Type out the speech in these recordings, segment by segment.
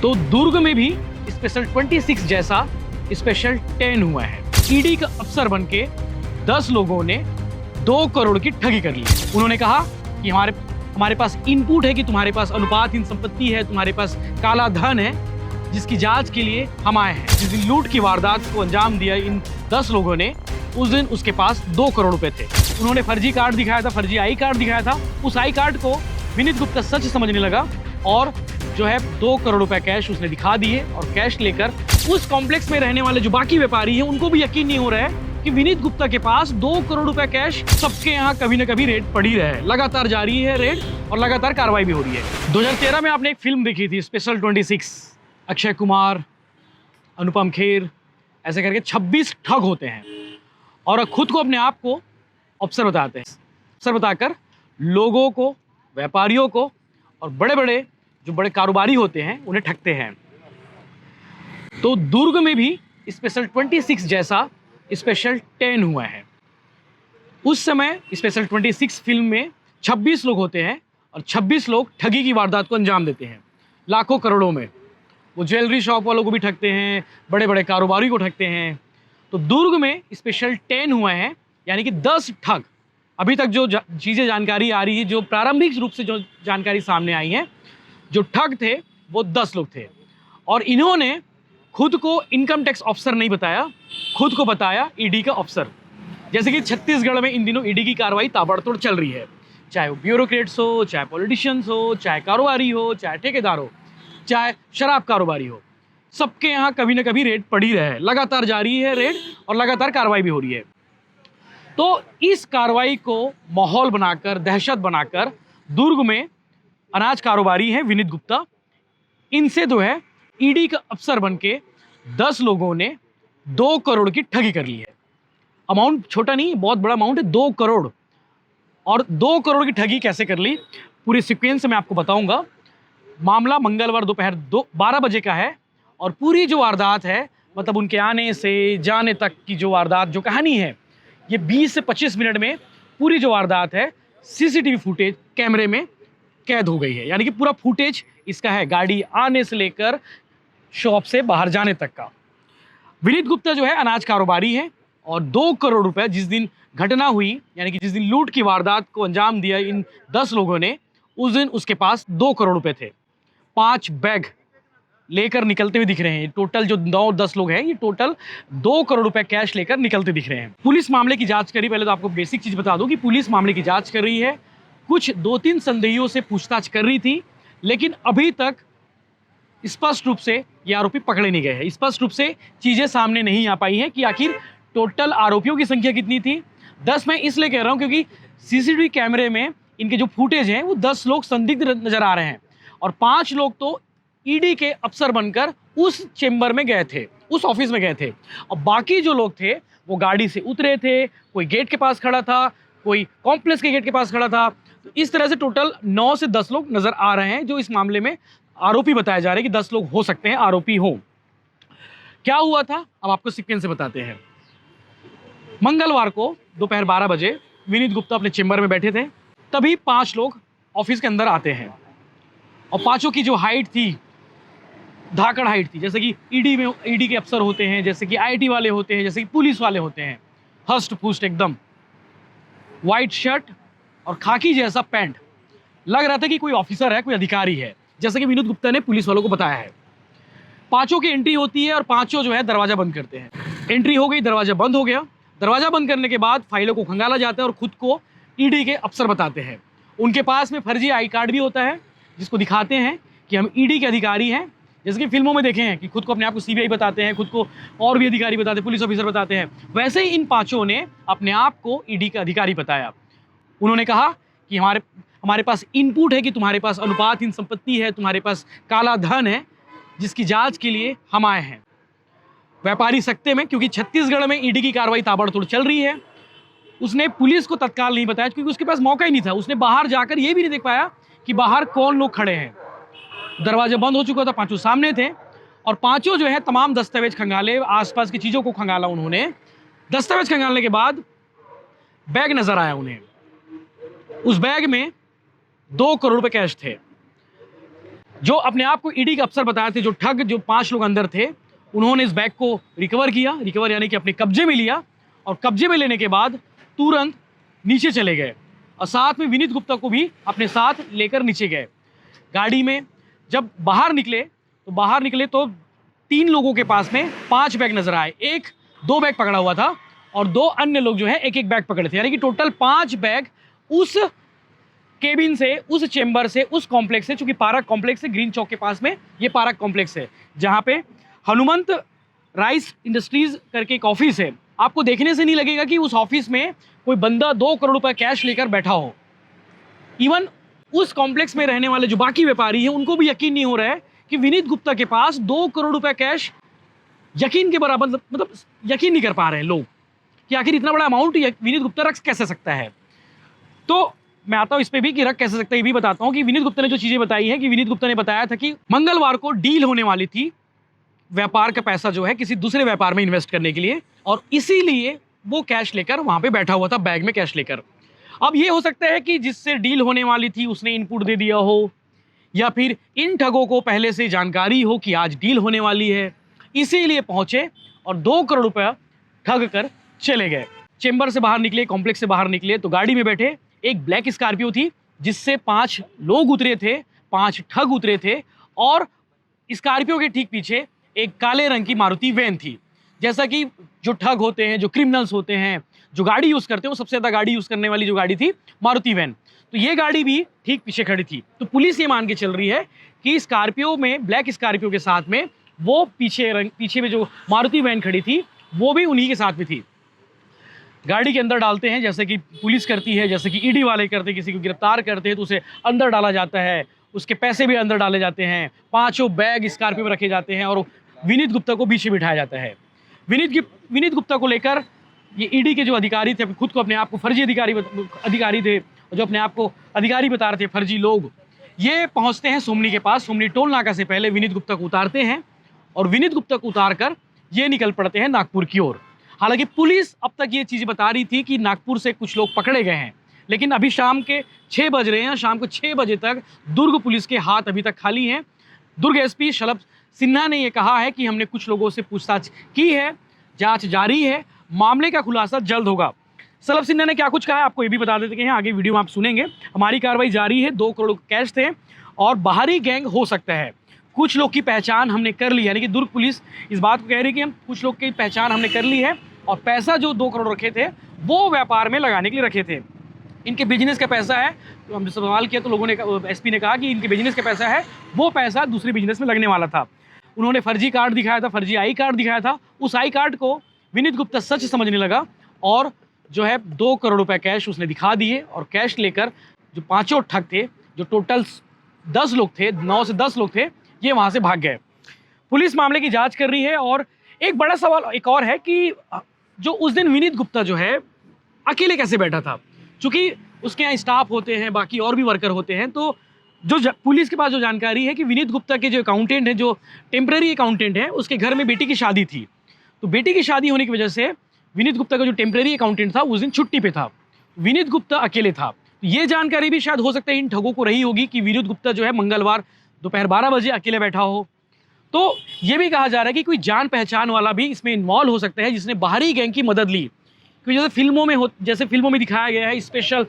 तो दुर्ग में भी स्पेशल 26 जैसा स्पेशल 10 हुआ है। ईडी का अफसर बनके 10 लोगों ने 2 करोड़ की ठगी कर ली। उन्होंने कहा कि हमारे पास इनपुट है कि तुम्हारे पास अनुपातहीन संपत्ति है, तुम्हारे पास काला धन है, जिसकी जांच के लिए हम आए हैं। जिस दिन लूट की वारदात को अंजाम दिया इन 10 लोगों ने, उस दिन उसके पास 2 करोड़ रुपए थे। उन्होंने फर्जी कार्ड दिखाया था, फर्जी आई कार्ड दिखाया था। उस आई कार्ड को विनीत गुप्ता सच समझने लगा और जो है 2 करोड़ रुपए कैश उसने दिखा दिए और कैश लेकर उस कॉम्प्लेक्स में रहने वाले जो बाकी व्यापारी हैं उनको भी यकीन नहीं हो रहा है कि विनीत गुप्ता के पास 2 करोड़ रुपए कैश। सबके यहाँ कभी ना कभी रेड पड़ी रहे, लगातार जारी है रेड और लगातार कार्रवाई भी हो रही है। 2013 में आपने एक फिल्म देखी थी स्पेशल 26, अक्षय कुमार, अनुपम खेर, ऐसे करके 26 ठग होते हैं और खुद को अपने आप को अफसर बताते हैं। अफसर बताकर लोगों को, व्यापारियों को और बड़े जो बड़े कारोबारी होते हैं उन्हें ठगते हैं। तो दुर्ग में भी स्पेशल 26 जैसा स्पेशल 10 हुआ है। उस समय स्पेशल 26 फिल्म में 26 लोग होते हैं और 26 लोग ठगी की वारदात को अंजाम देते हैं लाखों करोड़ों में। वो ज्वेलरी शॉप वालों को भी ठगते हैं, बड़े बड़े कारोबारी को ठगते हैं। तो दुर्ग में स्पेशल 10 हुआ है, यानी कि 10 ठग। अभी तक जो चीज़ें जानकारी आ रही है, जो प्रारंभिक रूप से जो जानकारी सामने आई है, जो ठग थे वो 10 लोग थे और इन्होंने खुद को इनकम टैक्स ऑफिसर नहीं बताया, खुद को बताया ईडी का ऑफिसर। जैसे कि छत्तीसगढ़ में इन दिनों ईडी की कार्रवाई ताबड़तोड़ चल रही है, चाहे वो ब्यूरोक्रेट्स हो, चाहे पॉलिटिशियंस हो, चाहे कारोबारी हो, चाहे ठेकेदार हो, चाहे शराब कारोबारी हो, सबके यहाँ कभी ना कभी रेड पड़ी रहे, लगातार जारी है रेड और लगातार कार्रवाई भी हो रही है। तो इस कार्रवाई को माहौल बनाकर, दहशत बनाकर दुर्ग में अनाज कारोबारी हैं विनीत गुप्ता, इनसे जो है ईडी का अफसर बनके 10 लोगों ने 2 करोड़ की ठगी कर ली है। अमाउंट छोटा नहीं, बहुत बड़ा अमाउंट है, 2 करोड़। और 2 करोड़ की ठगी कैसे कर ली, पूरे सीक्वेंस में आपको बताऊंगा। मामला मंगलवार दोपहर 12 बजे का है और पूरी जो वारदात है, मतलब उनके आने से जाने तक की जो वारदात, जो कहानी है, ये 20 से 25 मिनट में पूरी जो वारदात है सीसीटीवी फुटेज कैमरे में कैद हो गई है। यानी कि पूरा फुटेज इसका है, गाड़ी आने से लेकर शॉप से बाहर जाने तक का। विनीत गुप्ता जो है अनाज कारोबारी है और 2 करोड़ रुपए जिस दिन घटना हुई, यानी कि जिस दिन लूट की वारदात को अंजाम दिया इन 10 लोगों ने, उस दिन उसके पास 2 करोड़ रुपए थे। 5 बैग लेकर निकलते हुए दिख रहे हैं। टोटल जो 9-10 लोग हैं, ये टोटल 2 करोड़ रुपए कैश लेकर निकलते दिख रहे हैं। पुलिस मामले की जांच करी। पहले तो आपको बेसिक चीज बता दूं कि पुलिस मामले की जांच कर रही है। कुछ 2-3 संदेहियों से पूछताछ कर रही थी, लेकिन अभी तक स्पष्ट रूप से ये आरोपी पकड़े नहीं गए हैं। स्पष्ट रूप से चीजें सामने नहीं आ पाई हैं कि आखिर टोटल आरोपियों की संख्या कितनी थी। 10 मैं इसलिए कह रहा हूं क्योंकि सीसीटीवी कैमरे में इनके जो फुटेज हैं वो 10 लोग संदिग्ध नजर आ रहे हैं और 5 लोग तो ईडी के अफसर बनकर उस चेंबर में गए थे, उस ऑफिस में गए थे, और बाकी जो लोग थे वो गाड़ी से उतरे थे, कोई गेट के पास खड़ा था, कोई कॉम्प्लेक्स के गेट के पास खड़ा था। तो इस तरह से टोटल 9 से 10 लोग नजर आ रहे हैं जो इस मामले में आरोपी बताए जा रहे हैं कि 10 लोग हो सकते हैं आरोपी हो। क्या हुआ था अब आपको सीक्वेंस से बताते हैं। मंगलवार को दोपहर 12 बजे विनीत गुप्ता अपने चेंबर में बैठे थे, तभी 5 लोग ऑफिस के अंदर आते हैं और 5 की जो हाइट थी, धाकड़ हाइट थी, जैसे कि ईडी के अफसर होते हैं, जैसे कि आईटी वाले होते हैं, जैसे कि पुलिस वाले होते हैं, हष्ट पुष्ट एकदम, व्हाइट शर्ट और खाकी जैसा पैंट। लग रहा था कि कोई ऑफिसर है, कोई अधिकारी है, जैसे कि विनीत गुप्ता ने पुलिस वालों को बताया है। 5 की एंट्री होती है और 5 जो है दरवाजा बंद करते हैं। एंट्री हो गई, दरवाजा बंद हो गया। दरवाजा बंद करने के बाद फाइलों को खंगाला जाता है और खुद को ईडी के अफसर बताते हैं। उनके पास में फर्जी आई कार्ड भी होता है जिसको दिखाते हैं कि हम ईडी के अधिकारी हैं, जैसे कि फिल्मों में देखे हैं कि खुद को अपने आप को सीबीआई बताते हैं, खुद को और भी अधिकारी बताते हैं, पुलिस ऑफिसर बताते हैं। वैसे ही इन 5 ने अपने आप को ईडी का अधिकारी बताया। उन्होंने कहा कि हमारे पास इनपुट है कि तुम्हारे पास अनुपातहीन संपत्ति है, तुम्हारे पास काला धन है, जिसकी जांच के लिए हम आए हैं। व्यापारी सकते में, क्योंकि छत्तीसगढ़ में ईडी की कार्रवाई ताबड़तोड़ चल रही है, उसने पुलिस को तत्काल नहीं बताया क्योंकि उसके पास मौका ही नहीं था। उसने बाहर जाकर ये भी नहीं देख पाया कि बाहर कौन लोग खड़े हैं। दरवाजा बंद हो चुका था, 5 सामने थे और 5 जो है तमाम दस्तावेज खंगाले, आसपास की चीज़ों को खंगाला उन्होंने। दस्तावेज खंगालने के बाद बैग नजर आया उन्हें। उस बैग में 2 करोड़ रुपए कैश थे जो अपने आप को ईडी के अफसर बताए थे, जो ठग, जो 5 लोग अंदर थे, उन्होंने इस बैग को रिकवर किया, रिकवर यानी कि अपने कब्जे में लिया, और कब्जे में लेने के बाद तुरंत नीचे चले गए और साथ में विनीत गुप्ता को भी अपने साथ लेकर नीचे गए। गाड़ी में जब बाहर निकले तो 3 लोगों के पास में 5 बैग नजर आए। 2 बैग पकड़ा हुआ था और 2 अन्य लोग जो है एक बैग पकड़े थे, यानी कि टोटल 5 बैग उस केबिन से, उस चेंबर से, उस कॉम्प्लेक्स से, चूंकि पार्क कॉम्प्लेक्स है ग्रीन चौक के पास में, ये पार्क कॉम्प्लेक्स है जहां पे हनुमंत राइस इंडस्ट्रीज करके एक ऑफिस है। आपको देखने से नहीं लगेगा कि उस ऑफिस में कोई बंदा 2 करोड़ रुपए कैश लेकर बैठा हो। इवन उस कॉम्प्लेक्स में रहने वाले जो बाकी व्यापारी हैं उनको भी यकीन नहीं हो रहा है कि विनीत गुप्ता के पास 2 करोड़ रुपए कैश यकीन के बराबर, मतलब यकीन नहीं कर पा रहे हैं लोग कि आखिर इतना बड़ा अमाउंट विनीत गुप्ता रख कैसे सकता है। तो मैं आता हूं इस पे भी कि रख कैसे सकता है, ये भी बताता हूं कि विनीत गुप्ता ने जो चीजें बताई हैं कि विनीत गुप्ता ने बताया था कि मंगलवार को डील होने वाली थी व्यापार का पैसा जो है किसी दूसरे व्यापार में इन्वेस्ट करने के लिए, और इसीलिए वो कैश लेकर वहां पे बैठा हुआ था, बैग में कैश लेकर। अब ये हो सकता है कि जिससे डील होने वाली थी उसने इनपुट दे दिया हो, या फिर इन ठगों को पहले से जानकारी हो कि आज डील होने वाली है, इसीलिए पहुंचे और 2 करोड़ रुपया ठग कर चले गए। चेंबर से बाहर निकले, कॉम्प्लेक्स से बाहर निकले तो गाड़ी में बैठे एक ब्लैक स्कॉर्पियो थी जिससे 5 लोग उतरे थे, 5 ठग उतरे थे, और स्कॉर्पियो के ठीक पीछे एक काले रंग की मारुति वैन थी। जैसा कि जो ठग होते हैं, जो क्रिमिनल्स होते हैं, जो गाड़ी यूज़ करते हैं, वो सबसे ज़्यादा गाड़ी यूज़ करने वाली जो गाड़ी थी मारुति वैन, तो ये गाड़ी भी ठीक पीछे खड़ी थी। तो पुलिस ये मान के चल रही है कि स्कॉर्पियो में, ब्लैक स्कॉर्पियो के साथ में वो पीछे में जो मारुति वैन खड़ी थी वो भी उन्हीं के साथ में थी। गाड़ी के अंदर डालते हैं जैसे कि पुलिस करती है, जैसे कि ईडी वाले करते हैं, किसी को गिरफ्तार करते हैं तो उसे अंदर डाला जाता है, उसके पैसे भी अंदर डाले जाते हैं, 5 बैग स्कॉर्पियो में रखे जाते हैं और विनीत गुप्ता को पीछे बिठाया जाता है। विनीत गुप्ता को लेकर ये ईडी के जो अधिकारी थे, खुद को अपने आप को फर्जी अधिकारी थे, जो अपने आप को अधिकारी बता रहे थे, फर्जी लोग, ये पहुंचते हैं सोमनी के पास। सोमनी टोल नाका से पहले विनीत गुप्ता को उतारते हैं और विनीत गुप्ता को उतार कर ये निकल पड़ते हैं नागपुर की ओर। हालांकि पुलिस अब तक ये चीज़ बता रही थी कि नागपुर से कुछ लोग पकड़े गए हैं, लेकिन अभी शाम के 6 बज रहे हैं, शाम को 6 बजे तक दुर्ग पुलिस के हाथ अभी तक खाली हैं। दुर्ग एसपी शलभ सिन्हा ने यह कहा है कि हमने कुछ लोगों से पूछताछ की है, जांच जारी है, मामले का खुलासा जल्द होगा। शलभ सिन्हा ने क्या कुछ कहा है आपको ये भी बता देते हैं, आगे वीडियो में आप सुनेंगे। हमारी कार्रवाई जारी है, 2 करोड़ कैश थे और बाहरी गैंग हो सकता है, कुछ लोग की पहचान हमने कर ली, यानी कि दुर्ग पुलिस इस बात को कह रही है कि हम कुछ लोग की पहचान हमने कर ली है और पैसा जो 2 करोड़ रखे थे वो व्यापार में लगाने के लिए रखे थे। इनके बिजनेस का पैसा है, तो हमने सवाल किया तो लोगों ने, एसपी ने कहा कि इनके बिजनेस का पैसा है, वो पैसा दूसरे बिजनेस में लगने वाला था। उन्होंने फर्जी कार्ड दिखाया था, फर्जी आई कार्ड दिखाया था, उस आई कार्ड को विनीत गुप्ता सच समझने लगा और जो है 2 करोड़ रुपए कैश उसने दिखा दिए और कैश लेकर जो 5 ठग थे, जो टोटल 10 लोग थे, 9 से 10 लोग थे, ये वहाँ से भाग गए। पुलिस मामले की जांच कर रही है। और एक बड़ा सवाल एक और है कि जो उस दिन विनीत गुप्ता जो है अकेले कैसे बैठा था, क्योंकि उसके यहाँ स्टाफ होते हैं, बाकी और भी वर्कर होते हैं, तो जो पुलिस के पास जो जानकारी है कि विनीत गुप्ता के जो अकाउंटेंट है, जो टेम्पररी अकाउंटेंट है, उसके घर में बेटी की शादी थी, तो बेटी की शादी होने की वजह से विनीत गुप्ता का जो टेम्पररी अकाउंटेंट था उस दिन छुट्टी पे था, विनीत गुप्ता अकेले था। तो ये जानकारी भी शायद हो सकता है इन ठगों को रही होगी कि विनीत गुप्ता जो है मंगलवार दोपहर 12 बजे अकेले बैठा हो। तो ये भी कहा जा रहा है कि कोई जान पहचान वाला भी इसमें इन्वॉल्व हो सकता है जिसने बाहरी गैंग की मदद ली, क्योंकि जैसे फिल्मों में दिखाया गया है, स्पेशल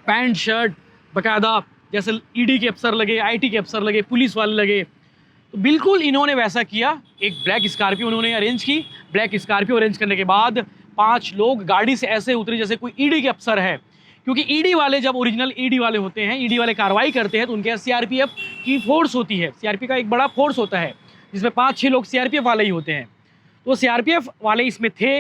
पैंट शर्ट बाकायदा, जैसे ईडी के अफसर लगे, आईटी के अफसर लगे, पुलिस वाले लगे, तो बिल्कुल इन्होंने वैसा किया। एक ब्लैक स्कॉर्पियो उन्होंने अरेंज की, ब्लैक स्कॉर्पियो अरेंज करने के बाद 5 लोग गाड़ी से ऐसे उतरे जैसे कोई ईडी के अफसर है, क्योंकि ईडी वाले जब ओरिजिनल ईडी वाले होते हैं, ईडी वाले कार्रवाई करते हैं तो उनके यहाँ सीआरपीएफ की फोर्स होती है, सीआरपीएफ का एक बड़ा फोर्स होता है जिसमें 5-6 लोग सीआरपीएफ वाले ही होते हैं। तो सीआरपीएफ वाले इसमें थे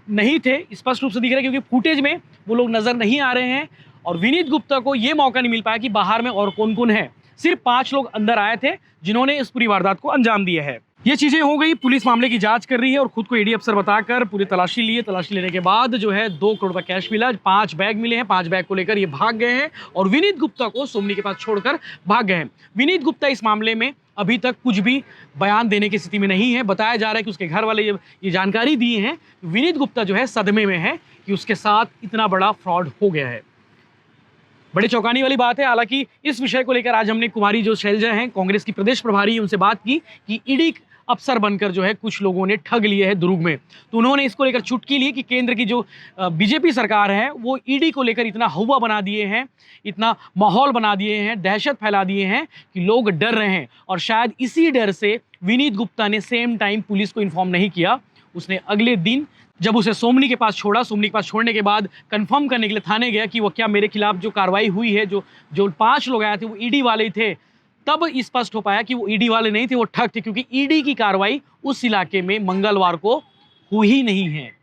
नहीं थे, स्पष्ट रूप से दिख रहा है, क्योंकि फुटेज में वो लोग नज़र नहीं आ रहे हैं और विनीत गुप्ता को ये मौका नहीं मिल पाया कि बाहर में और कौन कौन है। सिर्फ 5 लोग अंदर आए थे जिन्होंने इस पूरी वारदात को अंजाम दिया है। ये चीज़ें हो गई, पुलिस मामले की जांच कर रही है और खुद को ईडी अफसर बताकर पूरी तलाशी लिए। तलाशी लेने के बाद जो है 2 करोड़ का कैश मिला, 5 बैग मिले हैं, 5 बैग को लेकर ये भाग गए हैं और विनीत गुप्ता को सोमनी के पास छोड़कर भाग गए हैं। विनीत गुप्ता इस मामले में अभी तक कुछ भी बयान देने की स्थिति में नहीं है। बताया जा रहा है कि उसके घर वाले ये जानकारी दी है, विनीत गुप्ता जो है सदमे में है कि उसके साथ इतना बड़ा फ्रॉड हो गया है। बड़े चौंकाने वाली बात है। हालांकि इस विषय को लेकर आज हमने कुमारी जो शैलजा हैं, कांग्रेस की प्रदेश प्रभारी, उनसे बात की कि ईडी अफसर बनकर जो है कुछ लोगों ने ठग लिए हैं दुर्ग में। तो उन्होंने इसको लेकर चुटकी ली कि केंद्र की जो बीजेपी सरकार है वो ईडी को लेकर इतना हवा बना दिए हैं, इतना माहौल बना दिए हैं, दहशत फैला दिए हैं कि लोग डर रहे हैं। और शायद इसी डर से विनीत गुप्ता ने सेम टाइम पुलिस को इन्फॉर्म नहीं किया। उसने अगले दिन जब उसे सोमनी के पास छोड़ा, सोमनी के पास छोड़ने के बाद कंफर्म करने के लिए थाने गया कि वो क्या मेरे खिलाफ जो कार्रवाई हुई है, जो 5 लोग आए थे वो ईडी वाले थे, तब स्पष्ट हो पाया कि वो ईडी वाले नहीं थे, वो ठग थे, क्योंकि ईडी की कार्रवाई उस इलाके में मंगलवार को हुई ही नहीं है।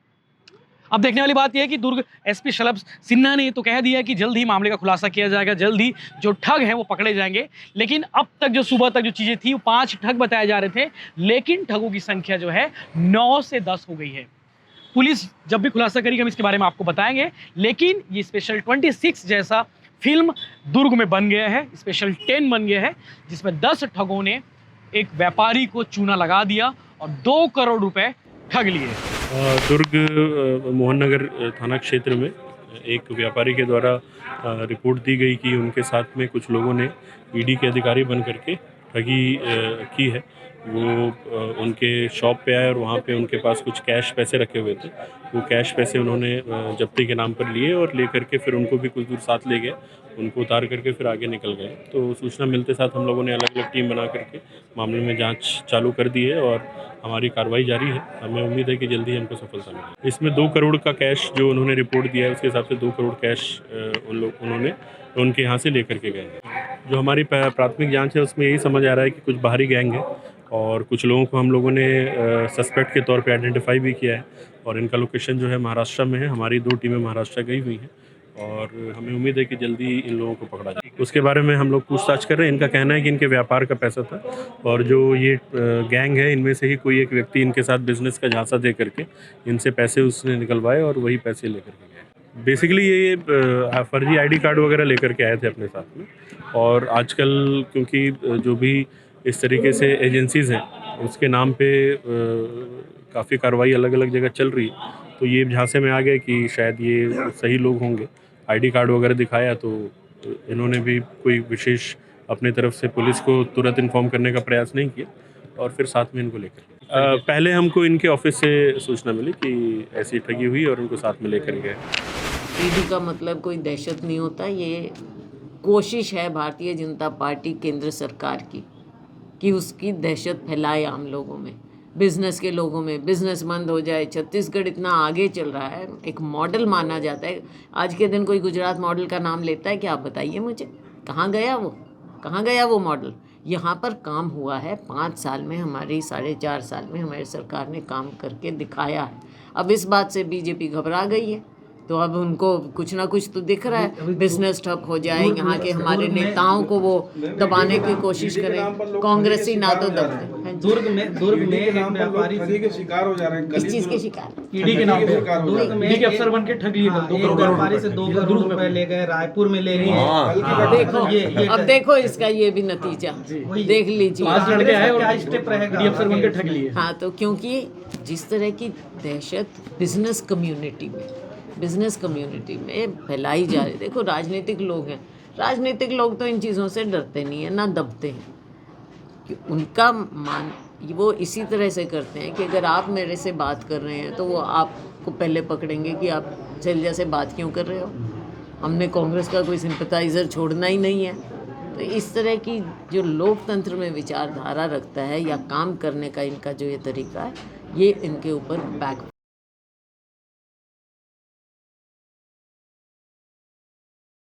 अब देखने वाली बात यह है कि दुर्ग एसपी शलभ सिन्हा ने तो कह दिया कि जल्द ही मामले का खुलासा किया जाएगा, जल्द ही जो ठग हैं वो पकड़े जाएंगे। लेकिन अब तक जो सुबह तक जो चीज़ें थी वो 5 ठग बताए जा रहे थे, लेकिन ठगों की संख्या जो है 9 से 10 हो गई है। पुलिस जब भी खुलासा करेगी हम इसके बारे में आपको बताएंगे। लेकिन ये स्पेशल 26 जैसा फिल्म दुर्ग में बन गया है, स्पेशल 10 बन गया है, जिसमें 10 ठगों ने एक व्यापारी को चूना लगा दिया और 2 करोड़ रुपए ठग लिए। दुर्ग मोहन नगर थाना क्षेत्र में एक व्यापारी के द्वारा रिपोर्ट दी गई कि उनके साथ में कुछ लोगों ने ईडी के अधिकारी बन करके ठगी की है। वो उनके शॉप पे आए और वहाँ पे उनके पास कुछ कैश पैसे रखे हुए थे। वो कैश पैसे उन्होंने जब्ती के नाम पर लिए और ले करके फिर उनको भी कुछ दूर साथ ले गए, उनको उतार करके फिर आगे निकल गए। तो सूचना मिलते साथ हम लोगों ने अलग अलग टीम बना करके मामले में जांच चालू कर दी है और हमारी कार्रवाई जारी है। हमें उम्मीद है कि जल्दी हमको सफलता मिलेगी। इसमें 2 करोड़ का कैश जो उन्होंने रिपोर्ट दिया है उसके हिसाब से 2 करोड़ कैश उन्होंने उनके यहाँ से लेकर के गए। जो हमारी प्राथमिक जांच है उसमें यही समझ आ रहा है कि कुछ बाहरी गैंग है और कुछ लोगों को हम लोगों ने सस्पेक्ट के तौर पे आइडेंटिफाई भी किया है और इनका लोकेशन जो है महाराष्ट्र में है। हमारी 2 टीमें महाराष्ट्र गई हुई हैं और हमें उम्मीद है कि जल्दी इन लोगों को पकड़ा जाए। उसके बारे में हम लोग पूछताछ कर रहे हैं। इनका कहना है कि इनके व्यापार का पैसा था और जो ये गैंग है इनमें से ही कोई एक व्यक्ति इनके साथ बिजनेस का झांसा दे करके इनसे पैसे उसने निकलवाए और वही पैसे लेकर के गए। बेसिकली ये फर्जी ID कार्ड वगैरह लेकर के आए थे अपने साथ में। और आजकल क्योंकि जो भी इस तरीके से एजेंसीज़ हैं उसके नाम पे काफ़ी कार्रवाई अलग अलग जगह चल रही है, तो ये झांसे में आ गए कि शायद ये सही लोग होंगे। ID कार्ड वगैरह दिखाया तो इन्होंने भी कोई विशेष अपने तरफ से पुलिस को तुरंत इन्फॉर्म करने का प्रयास नहीं किया और फिर साथ में इनको लेकर पहले हमको इनके ऑफिस से सूचना मिली कि ऐसी ठगी हुई और उनको साथ में लेकर गए। ईडी का मतलब कोई दहशत नहीं होता, ये कोशिश है भारतीय जनता पार्टी केंद्र सरकार की कि उसकी दहशत फैलाए आम लोगों में, बिजनेस के लोगों में, बिजनेस बंद हो जाए। छत्तीसगढ़ इतना आगे चल रहा है, एक मॉडल माना जाता है। आज के दिन कोई गुजरात मॉडल का नाम लेता है क्या? आप बताइए मुझे, कहाँ गया वो मॉडल? यहाँ पर काम हुआ है 5 साल में, हमारी 4.5 साल में हमारी सरकार ने काम करके दिखाया है। अब इस बात से बीजेपी घबरा गई है, तो अब उनको कुछ ना कुछ तो दिख रहा है, बिजनेस ठप हो जाए, यहाँ के हमारे नेताओं को वो दबाने की कोशिश करें, कांग्रेसी ना तो दबते। दुर्ग में एक व्यापारी के शिकार हो जा रहे हैं। किस चीज के शिकार? ईडी के नाम पे दुर्ग में एक अफसर बन के ठग लिए 2 करोड़ व्यापारी से 2 करोड़ रुपए ले गए, रायपुर में ले लिए। देखो अब देखो इसका ये भी नतीजा देख लीजिए। 5 लड़के आए और क्या स्टेप रहेगा? ईडी अफसर बन के ठग लिए। हाँ, तो क्योंकि जिस तरह की दहशत बिजनेस कम्युनिटी में फैलाई जा रही है। देखो राजनीतिक लोग हैं, राजनीतिक लोग तो इन चीज़ों से डरते नहीं है ना दबते हैं कि उनका वो इसी तरह से करते हैं कि अगर आप मेरे से बात कर रहे हैं तो वो आपको पहले पकड़ेंगे कि आप शैलजा से बात क्यों कर रहे हो। हमने कांग्रेस का कोई सिंपथाइज़र छोड़ना ही नहीं है। तो इस तरह की जो लोकतंत्र में विचारधारा रखता है या काम करने का इनका जो ये तरीका है, ये इनके ऊपर बैक